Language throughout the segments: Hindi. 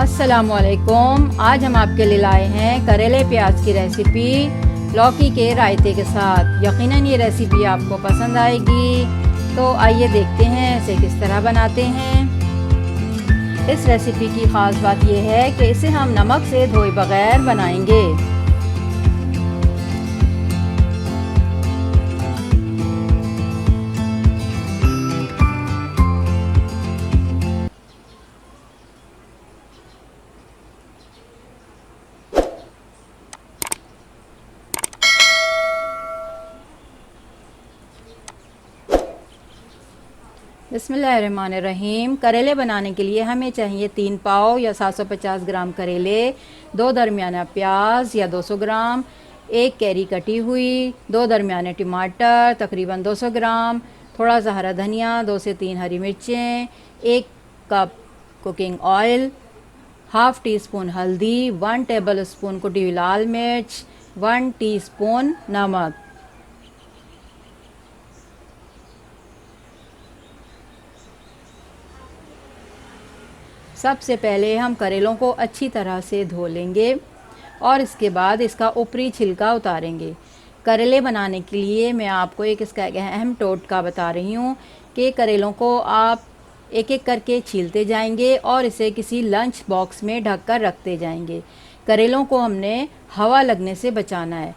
अस्सलामुअलैकुम। आज हम आपके लिए लाए हैं करेले प्याज की रेसिपी लौकी के रायते के साथ। यकीनन ये रेसिपी आपको पसंद आएगी। तो आइए देखते हैं इसे किस तरह बनाते हैं। इस रेसिपी की ख़ास बात यह है कि इसे हम नमक से धोए बगैर बनाएंगे। बिस्मिल्लाहिर्रहमानिर्रहीम। करेले बनाने के लिए हमें चाहिए 3 पाव या 750 ग्राम करेले, 2 दरमियाना प्याज या 200 ग्राम, 1 कैरी कटी हुई, 2 दरमियाने टमाटर तकरीबन 200 ग्राम, थोड़ा सा हरा धनिया, 2 से 3 हरी मिर्चें, 1 cup cooking oil, half tea spoon हल्दी, 1 टेबल स्पून कुटी हुई लाल मिर्च, 1 टीस्पून नमक। सबसे पहले हम करेलों को अच्छी तरह से धो लेंगे और इसके बाद इसका ऊपरी छिलका उतारेंगे। करेले बनाने के लिए मैं आपको इसका एक अहम टोटका बता रही हूँ कि करेलों को आप एक एक करके छीलते जाएंगे और इसे किसी लंच बॉक्स में ढक कर रखते जाएंगे। करेलों को हमने हवा लगने से बचाना है।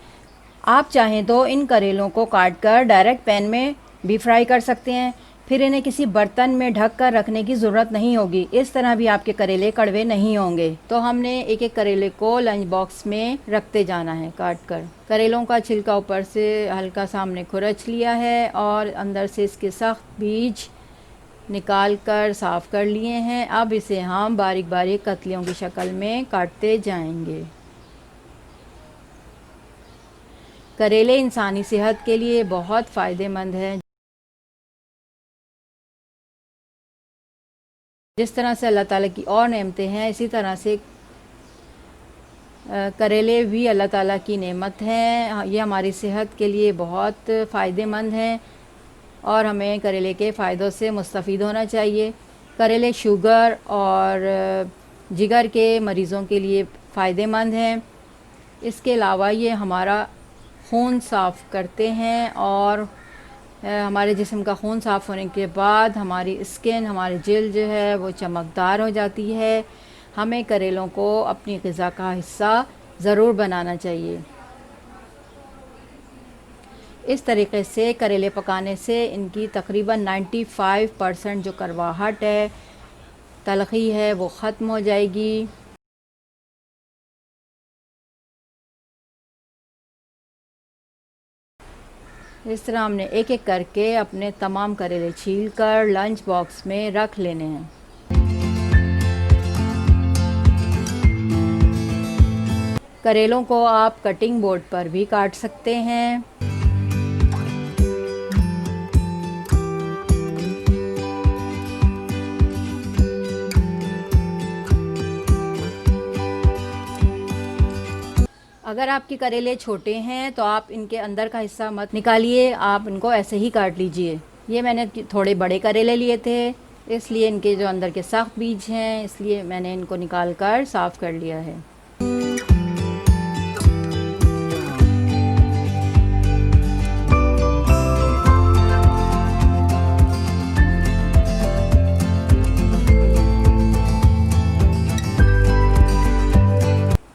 आप चाहें तो इन करेलों को काट कर डायरेक्ट पैन में भी फ्राई कर सकते हैं, फिर इन्हें किसी बर्तन में ढक कर रखने की ज़रूरत नहीं होगी। इस तरह भी आपके करेले कड़वे नहीं होंगे। तो हमने एक एक करेले को लंच बॉक्स में रखते जाना है काट कर। करेलों का छिलका ऊपर से हल्का सा हमने खुरच लिया है और अंदर से इसके सख्त बीज निकाल कर साफ़ कर लिए हैं। अब इसे हम बारीक बारीक कतलियों की शक्ल में काटते जाएंगे। करेले इंसानी सेहत के लिए बहुत फ़ायदेमंद है। जिस तरह से अल्लाह ताला की और नेमतें हैं, इसी तरह से करेले भी अल्लाह ताला की नेमत हैं। ये हमारी सेहत के लिए बहुत फ़ायदेमंद हैं और हमें करेले के फ़ायदों से मुस्तफ़ीद होना चाहिए। करेले शुगर और जिगर के मरीज़ों के लिए फ़ायदेमंद हैं। इसके अलावा ये हमारा खून साफ़ करते हैं और हमारे जिस्म का खून साफ़ होने के बाद हमारी स्किन, हमारी जिल्द जो है वो चमकदार हो जाती है। हमें करेलों को अपनी ग़िज़ा का हिस्सा ज़रूर बनाना चाहिए। इस तरीक़े से करेले पकाने से इनकी तकरीबन 95% जो करवाहट है, तलख़ी है, वो ख़त्म हो जाएगी। इस तरह हमने एक एक करके अपने तमाम करेले छील कर लंच बॉक्स में रख लेने हैं। करेलों को आप कटिंग बोर्ड पर भी काट सकते हैं। अगर आपके करेले छोटे हैं तो आप इनके अंदर का हिस्सा मत निकालिए, आप इनको ऐसे ही काट लीजिए। ये मैंने थोड़े बड़े करेले लिए थे, इसलिए इनके जो अंदर के सख्त बीज हैं, इसलिए मैंने इनको निकाल कर साफ़ कर लिया है।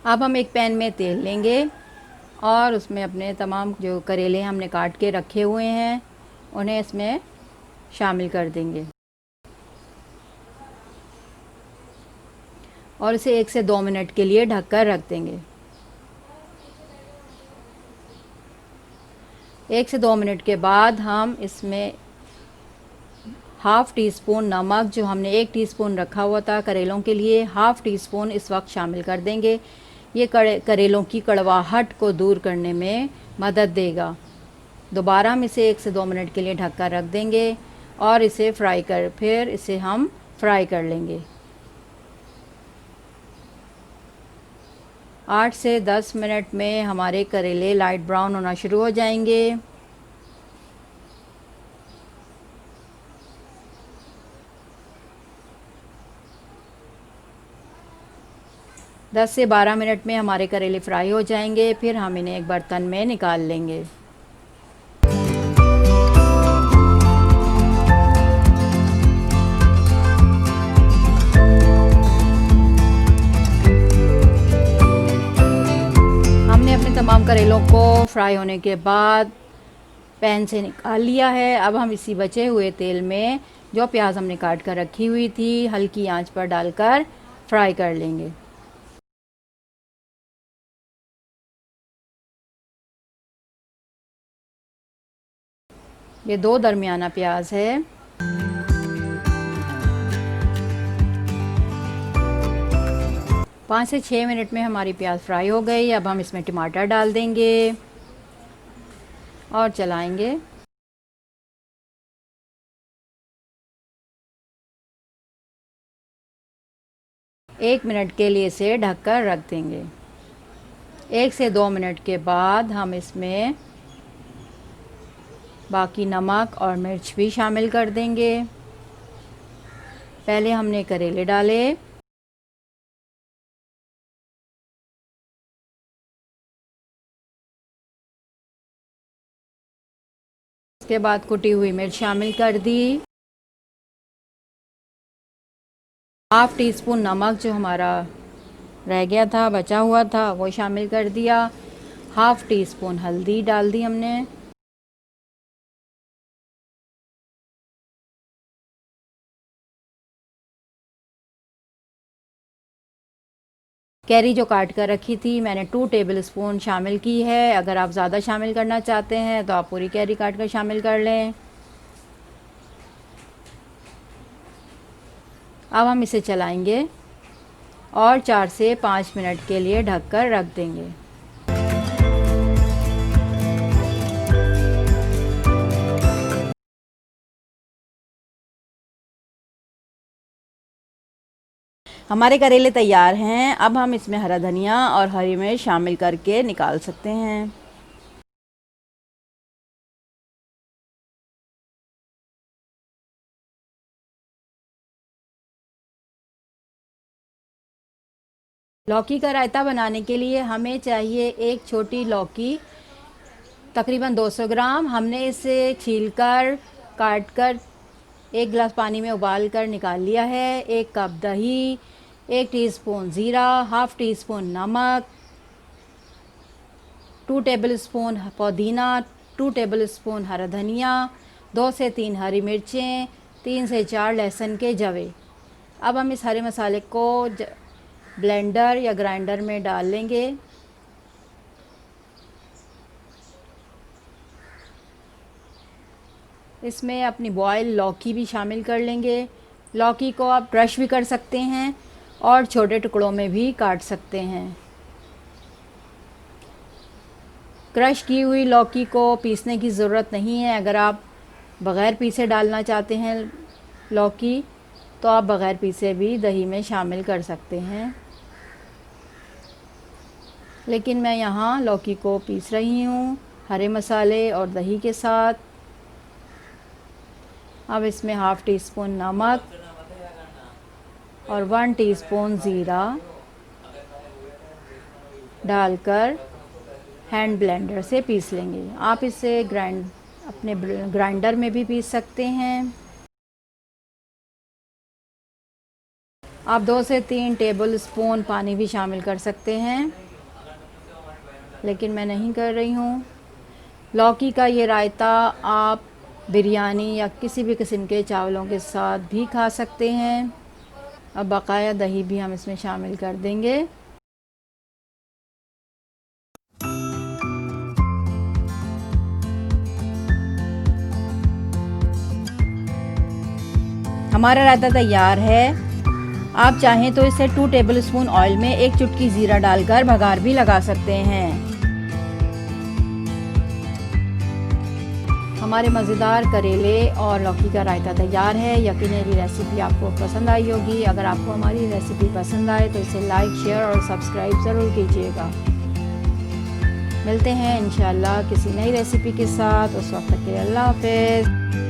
अब हम एक पैन में तेल लेंगे और उसमें अपने तमाम जो करेले हमने काट के रखे हुए हैं उन्हें इसमें शामिल कर देंगे और इसे 1 से 2 मिनट के लिए ढककर रख देंगे। 1 से 2 मिनट के बाद हम इसमें हाफ़ टी स्पून नमक, जो हमने 1 टीस्पून रखा हुआ था करेलों के लिए, हाफ़ टी स्पून इस वक्त शामिल कर देंगे। ये करेलों की कड़वाहट को दूर करने में मदद देगा। दोबारा हम इसे 1 से 2 मिनट के लिए ढककर रख देंगे और इसे फिर इसे हम फ्राई कर लेंगे। 8 से 10 मिनट में हमारे करेले लाइट ब्राउन होना शुरू हो जाएंगे। 10 से 12 मिनट में हमारे करेले फ्राई हो जाएंगे। फिर हम इन्हें एक बर्तन में निकाल लेंगे। हमने अपने तमाम करेलों को फ्राई होने के बाद पैन से निकाल लिया है। अब हम इसी बचे हुए तेल में जो प्याज हमने काट कर रखी हुई थी हल्की आंच पर डालकर फ्राई कर लेंगे। ये 2 दरमियाना प्याज है। पाँच से 6 मिनट में हमारी प्याज फ्राई हो गई। अब हम इसमें टमाटर डाल देंगे और चलाएंगे। एक मिनट के लिए इसे ढककर रख देंगे। 1 से 2 मिनट के बाद हम इसमें बाकी नमक और मिर्च भी शामिल कर देंगे। पहले हमने करेले डाले, उसके बाद कुटी हुई मिर्च शामिल कर दी। हाफ टी स्पून नमक जो हमारा रह गया था, बचा हुआ था, वो शामिल कर दिया। हाफ टी स्पून हल्दी डाल दी हमने। कैरी जो काट कर रखी थी मैंने 2 टेबल स्पून शामिल की है। अगर आप ज़्यादा शामिल करना चाहते हैं तो आप पूरी कैरी काट कर शामिल कर लें। अब हम इसे चलाएंगे और 4 से 5 मिनट के लिए ढककर रख देंगे। हमारे करेले तैयार हैं। अब हम इसमें हरा धनिया और हरी मिर्च शामिल करके निकाल सकते हैं। लौकी का रायता बनाने के लिए हमें चाहिए एक छोटी लौकी, तकरीबन 200 ग्राम। हमने इसे छीलकर काटकर 1 गिलास पानी में उबाल कर निकाल लिया है। 1 कप दही, 1 टीस्पून ज़ीरा, हाफ टी स्पून नमक, 2 टेबल स्पून पुदीना, 2 टेबल स्पून हरा धनिया, 2 से 3 हरी मिर्चें, 3 से 4 लहसुन के जवे। अब हम इस हरे मसाले को ब्लेंडर या ग्राइंडर में डाल लेंगे। इसमें अपनी बॉयल लौकी भी शामिल कर लेंगे। लौकी को आप क्रश भी कर सकते हैं और छोटे टुकड़ों में भी काट सकते हैं। क्रश की हुई लौकी को पीसने की ज़रूरत नहीं है। अगर आप बग़ैर पीसे डालना चाहते हैं लौकी तो आप बग़ैर पीसे भी दही में शामिल कर सकते हैं, लेकिन मैं यहाँ लौकी को पीस रही हूँ हरे मसाले और दही के साथ। अब इसमें हाफ टी स्पून नमक और 1 टीस्पून ज़ीरा डालकर हैंड ब्लेंडर से पीस लेंगे। आप इसे अपने ग्राइंडर में भी पीस सकते हैं। आप 2 से 3 टेबल स्पून पानी भी शामिल कर सकते हैं, लेकिन मैं नहीं कर रही हूँ। लौकी का ये रायता आप बिरयानी या किसी भी किस्म के चावलों के साथ भी खा सकते हैं। अब बकाया दही भी हम इसमें शामिल कर देंगे। हमारा रायता तैयार है। आप चाहें तो इसे 2 टेबल स्पून ऑयल में 1 चुटकी ज़ीरा डालकर बघार भी लगा सकते हैं। हमारे मज़ेदार करेले और लौकी का रायता तैयार है। यकीनन ये रेसिपी आपको पसंद आई होगी। अगर आपको हमारी रेसिपी पसंद आए तो इसे लाइक, शेयर और सब्सक्राइब ज़रूर कीजिएगा। मिलते हैं इंशाअल्लाह किसी नई रेसिपी के साथ। उस वक्त तक के लिए अल्लाह हाफ़िज़।